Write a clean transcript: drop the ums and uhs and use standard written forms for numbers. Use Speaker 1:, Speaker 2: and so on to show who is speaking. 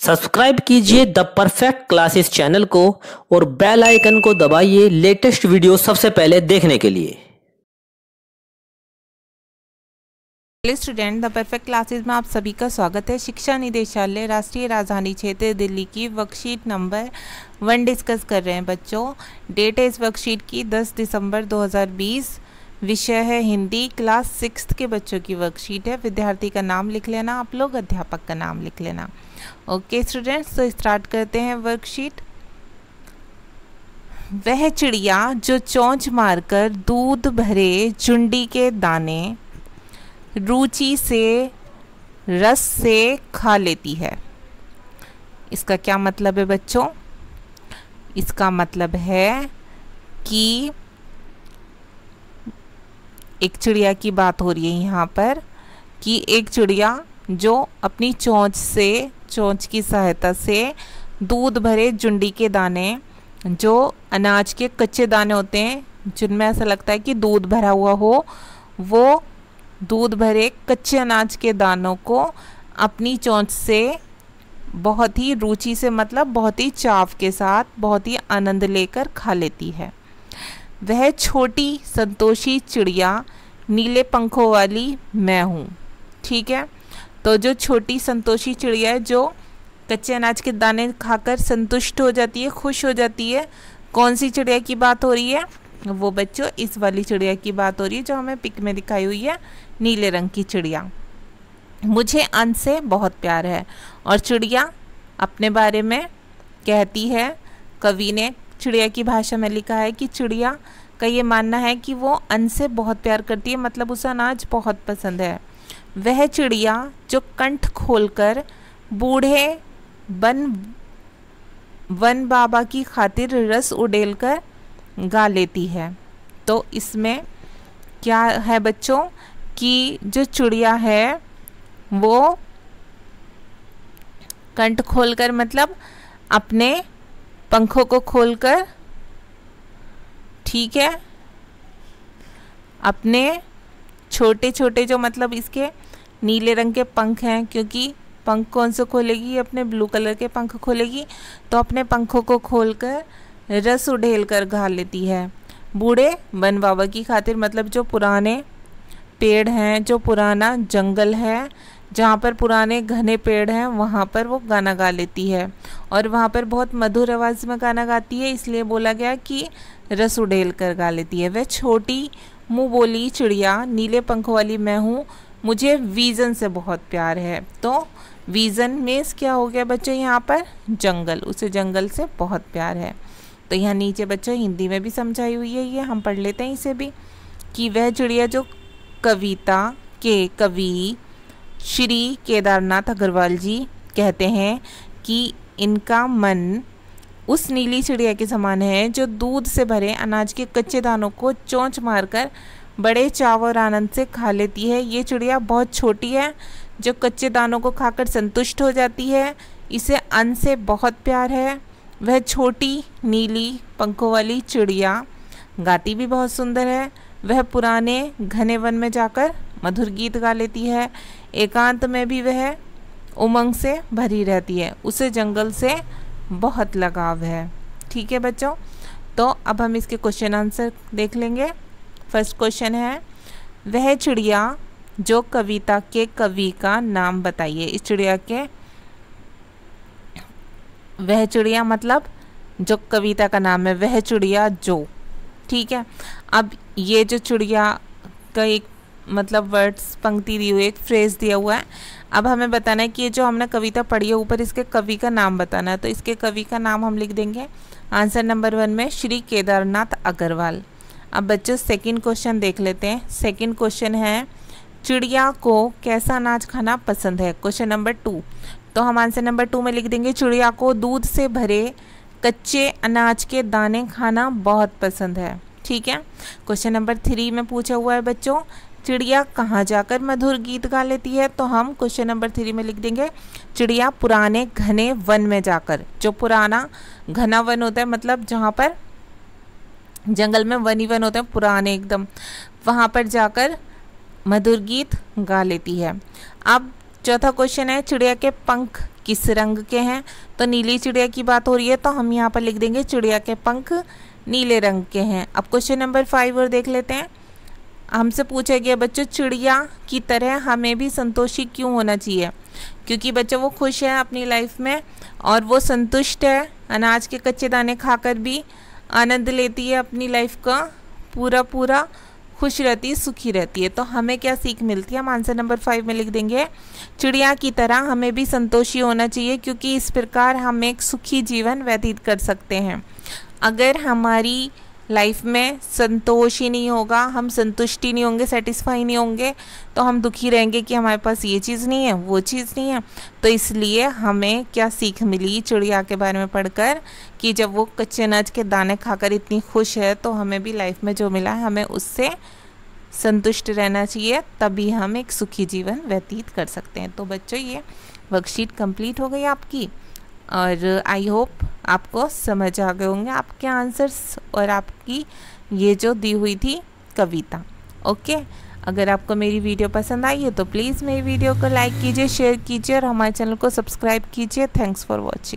Speaker 1: Subscribe कीजिए the perfect classes channel को और बेल आइकन को दबाइए लेटेस्ट वीडियो सबसे पहले देखने के लिए।
Speaker 2: Hello student, the perfect classes में आप सभी का स्वागत है। शिक्षा निदेशालय राष्ट्रीय राजधानी क्षेत्र दिल्ली की वर्कशीट नंबर 1 डिस्कस कर रहे हैं बच्चों। डेट है इस वर्कशीट की 10 दिसंबर 2020। विषय है हिंदी, क्लास 6 के बच्चों की वर्कशीट है। विद्यार्थी का नाम लिख लेना आप लोग, अध्यापक का नाम लिख लेना। ओके स्टूडेंट्स, तो स्टार्ट करते हैं वर्कशीट। वह चिड़िया जो चोंच मारकर दूध भरे चुंडी के दाने रुचि से रस से खा लेती है। इसका क्या मतलब है बच्चों? इसका मतलब है कि एक चिड़िया की बात हो रही है यहाँ पर कि एक चिड़िया जो अपनी चोंच की सहायता से दूध भरे चुंडी के दाने, जो अनाज के कच्चे दाने होते हैं जिनमें ऐसा लगता है कि दूध भरा हुआ हो, वो दूध भरे कच्चे अनाज के दानों को अपनी चोंच से बहुत ही रुचि से, मतलब बहुत ही चाव के साथ, बहुत ही आनंद लेकर खा लेती है। वह छोटी संतोषी चिड़िया नीले पंखों वाली मैं हूँ। ठीक है, तो जो छोटी संतोषी चिड़िया है जो कच्चे अनाज के दाने खाकर संतुष्ट हो जाती है, खुश हो जाती है, कौन सी चिड़िया की बात हो रही है? वो बच्चों इस वाली चिड़िया की बात हो रही है जो हमें पिक में दिखाई हुई है, नीले रंग की चिड़िया। मुझे अन्न से बहुत प्यार है। और चिड़िया अपने बारे में कहती है, कवि ने चिड़िया की भाषा में लिखा है कि चिड़िया का ये मानना है कि वो अन्न से बहुत प्यार करती है, मतलब उसे अनाज बहुत पसंद है। वह चिड़िया जो कंठ खोलकर बूढ़े वन बाबा की खातिर रस उड़ेलकर गा लेती है। तो इसमें क्या है बच्चों कि जो चिड़िया है वो कंठ खोलकर, मतलब अपने पंखों को खोलकर, ठीक है, अपने छोटे छोटे जो, मतलब इसके नीले रंग के पंख हैं, क्योंकि पंख कौन से खोलेगी? अपने ब्लू कलर के पंख खोलेगी। तो अपने पंखों को खोलकर रस उड़ेल कर गा लेती है। बूढ़े वन बाबा की खातिर, मतलब जो पुराने पेड़ हैं, जो पुराना जंगल है, जहाँ पर पुराने घने पेड़ हैं, वहाँ पर वो गाना गा लेती है। और वहाँ पर बहुत मधुर आवाज़ में गाना गाती है, इसलिए बोला गया कि रस उड़ेल कर गा लेती है। वह छोटी मुँह बोली चिड़िया नीले पंखों वाली मैं हूँ, मुझे विज़न से बहुत प्यार है। तो विज़न मीन्स क्या हो गया बच्चों? यहाँ पर जंगल, उसे जंगल से बहुत प्यार है। तो यहाँ नीचे बच्चों हिंदी में भी समझाई हुई है, ये हम पढ़ लेते हैं इसे भी, कि वह चिड़िया जो कविता के कवि श्री केदारनाथ अग्रवाल जी कहते हैं कि इनका मन उस नीली चिड़िया के समान है जो दूध से भरे अनाज के कच्चे दानों को चोंच मारकर बड़े चाव और आनंद से खा लेती है। ये चिड़िया बहुत छोटी है जो कच्चे दानों को खाकर संतुष्ट हो जाती है, इसे अन्न से बहुत प्यार है। वह छोटी नीली पंखों वाली चिड़िया गाती भी बहुत सुंदर है। वह पुराने घने वन में जाकर मधुर गीत गा लेती है। एकांत में भी वह उमंग से भरी रहती है, उसे जंगल से बहुत लगाव है। ठीक है बच्चों, तो अब हम इसके क्वेश्चन आंसर देख लेंगे। फर्स्ट क्वेश्चन है, वह चिड़िया जो कविता के कवि का नाम बताइए। इस चिड़िया के, वह चिड़िया मतलब जो कविता का नाम है, वह चिड़िया जो, ठीक है। अब ये जो चिड़िया का एक मतलब वर्ड्स पंक्ति दी हुई है, एक फ्रेज दिया हुआ है। अब हमें बताना है कि ये जो हमने कविता पढ़ी है ऊपर, इसके कवि का नाम बताना है। तो इसके कवि का नाम हम लिख देंगे आंसर नंबर 1 में श्री केदारनाथ अग्रवाल। अब बच्चों सेकंड क्वेश्चन देख लेते हैं। सेकंड क्वेश्चन है, चिड़िया को कैसा अनाज खाना पसंद है? Question number 2। तो हम आंसर नंबर 2 में लिख देंगे चिड़िया को दूध से भरे कच्चे अनाज के दाने खाना बहुत पसंद है। ठीक है। क्वेश्चन नंबर 3 में पूछा हुआ है बच्चों, चिड़िया कहाँ जाकर मधुर गीत गा लेती है? तो हम क्वेश्चन नंबर 3 में लिख देंगे चिड़िया पुराने घने वन में जाकर। जो पुराना घना वन होता है, मतलब जहाँ पर जंगल में वन ही वन होते हैं पुराने एकदम, वहाँ पर जाकर मधुर गीत गा लेती है। अब चौथा क्वेश्चन है चिड़िया के पंख किस रंग के हैं। तो नीली चिड़िया की बात हो रही है तो हम यहाँ पर लिख देंगे चिड़िया के पंख नीले रंग के हैं। अब क्वेश्चन नंबर 5 और देख लेते हैं। हमसे पूछा गया बच्चों चिड़िया की तरह हमें भी संतोषी क्यों होना चाहिए। क्योंकि बच्चों वो खुश है अपनी लाइफ में और वो संतुष्ट है, अनाज के कच्चे दाने खाकर भी आनंद लेती है अपनी लाइफ का, पूरा खुश रहती है, सुखी रहती है। तो हमें क्या सीख मिलती है, हम आंसर नंबर 5 में लिख देंगे चिड़िया की तरह हमें भी संतोषी होना चाहिए, क्योंकि इस प्रकार हम एक सुखी जीवन व्यतीत कर सकते हैं। अगर हमारी लाइफ में संतोष ही नहीं होगा, हम संतुष्टि नहीं होंगे, सेटिस्फाई नहीं होंगे, तो हम दुखी रहेंगे कि हमारे पास ये चीज़ नहीं है, वो चीज़ नहीं है। तो इसलिए हमें क्या सीख मिली चिड़िया के बारे में पढ़कर कि जब वो कच्चे अनाज के दाने खाकर इतनी खुश है तो हमें भी लाइफ में जो मिला है हमें उससे संतुष्ट रहना चाहिए, तभी हम एक सुखी जीवन व्यतीत कर सकते हैं। तो बच्चों ये वर्कशीट कंप्लीट हो गई आपकी और आई होप आपको समझ आ गए होंगे आपके आंसर्स और आपकी ये जो दी हुई थी कविता। ओके, अगर आपको मेरी वीडियो पसंद आई है तो प्लीज़ मेरी वीडियो को लाइक कीजिए, शेयर कीजिए और हमारे चैनल को सब्सक्राइब कीजिए। Thanks for watching.